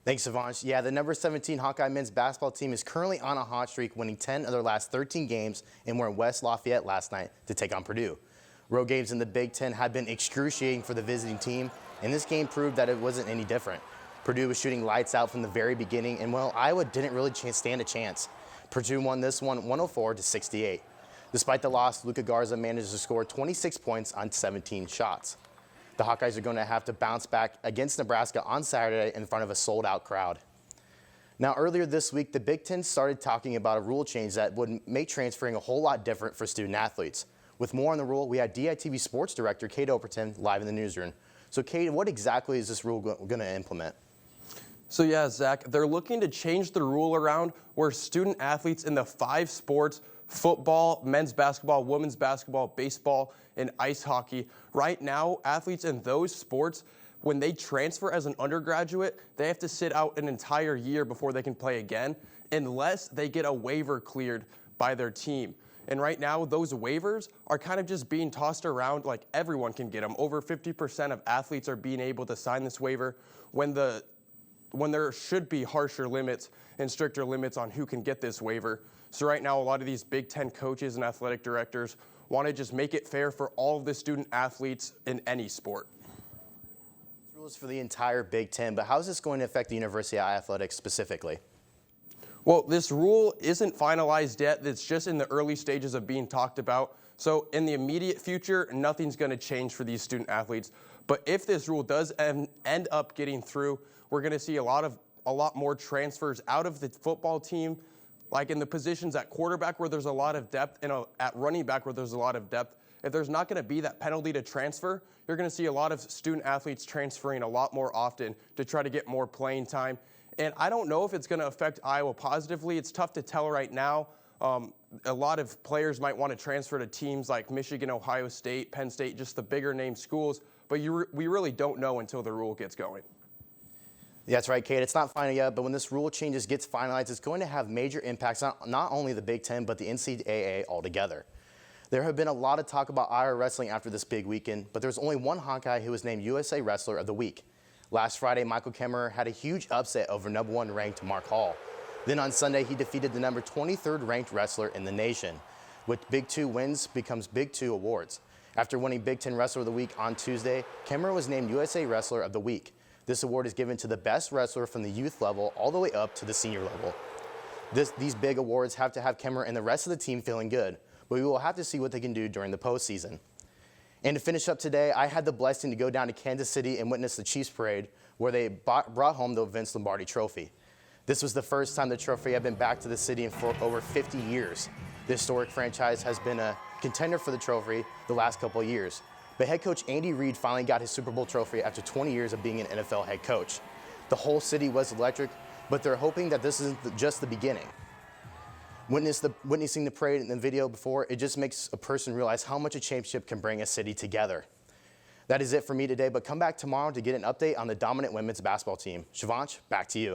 Thanks, Savant. Yeah, the number 17 Hawkeye men's basketball team is currently on a hot streak, winning 10 of their last 13 games, and were in West Lafayette last night to take on Purdue. Road games in the Big Ten have been excruciating for the visiting team, and this game proved that it wasn't any different. Purdue was shooting lights out from the very beginning, and well, Iowa didn't really stand a chance. Purdue won this one 104-68. Despite the loss, Luka Garza managed to score 26 points on 17 shots. The Hawkeyes are going to have to bounce back against Nebraska on Saturday in front of a sold-out crowd. Now, earlier this week, the Big Ten started talking about a rule change that would make transferring a whole lot different for student athletes. With more on the rule, we had DITV sports director Kate Overton live in the newsroom. So, Kate, what exactly is this rule going to implement? So yeah, Zach, they're looking to change the rule around where student athletes in the 5 sports, football, men's basketball, women's basketball, baseball, and ice hockey. Right now, athletes in those sports, when they transfer as an undergraduate, they have to sit out an entire year before they can play again, unless they get a waiver cleared by their team. And right now, those waivers are kind of just being tossed around like everyone can get them. Over 50% of athletes are being able to sign this waiver when there should be harsher limits and stricter limits on who can get this waiver. So right now, a lot of these Big Ten coaches and athletic directors want to just make it fair for all of the student athletes in any sport. This rule is for the entire Big Ten, but how is this going to affect the University of Athletics specifically? Well, this rule isn't finalized yet. It's just in the early stages of being talked about. So in the immediate future, nothing's going to change for these student athletes. But if this rule does end up getting through, we're going to see a lot more transfers out of the football team, like in the positions at quarterback where there's a lot of depth and at running back where there's a lot of depth. If there's not going to be that penalty to transfer, you're going to see a lot of student athletes transferring a lot more often to try to get more playing time. And I don't know if it's going to affect Iowa positively. It's tough to tell right now. A lot of players might want to transfer to teams like Michigan, Ohio State, Penn State, just the bigger name schools. But we really don't know until the rule gets going. Yeah, that's right, Kate. It's not final yet, but when this rule changes gets finalized, it's going to have major impacts on not only the Big Ten, but the NCAA altogether. There have been a lot of talk about Iowa wrestling after this big weekend, but there's only one Hawkeye who was named USA Wrestler of the Week. Last Friday, Michael Kemmerer had a huge upset over number 1 ranked Mark Hall. Then on Sunday, he defeated the number 23rd ranked wrestler in the nation. With Big 2 wins becomes Big 2 awards. After winning Big 10 Wrestler of the Week on Tuesday, Kemmerer was named USA Wrestler of the Week. This award is given to the best wrestler from the youth level all the way up to the senior level. These big awards have to have Kemmerer and the rest of the team feeling good, but we will have to see what they can do during the postseason. And to finish up today, I had the blessing to go down to Kansas City and witness the Chiefs parade where they brought home the Vince Lombardi Trophy. This was the first time the trophy had been back to the city in for over 50 years. The historic franchise has been a contender for the trophy the last couple of years. But head coach Andy Reid finally got his Super Bowl trophy after 20 years of being an NFL head coach. The whole city was electric, but they're hoping that this isn't just the beginning. Witnessing the parade in the video before, it just makes a person realize how much a championship can bring a city together. That is it for me today, but come back tomorrow to get an update on the dominant women's basketball team. Shivansh, back to you.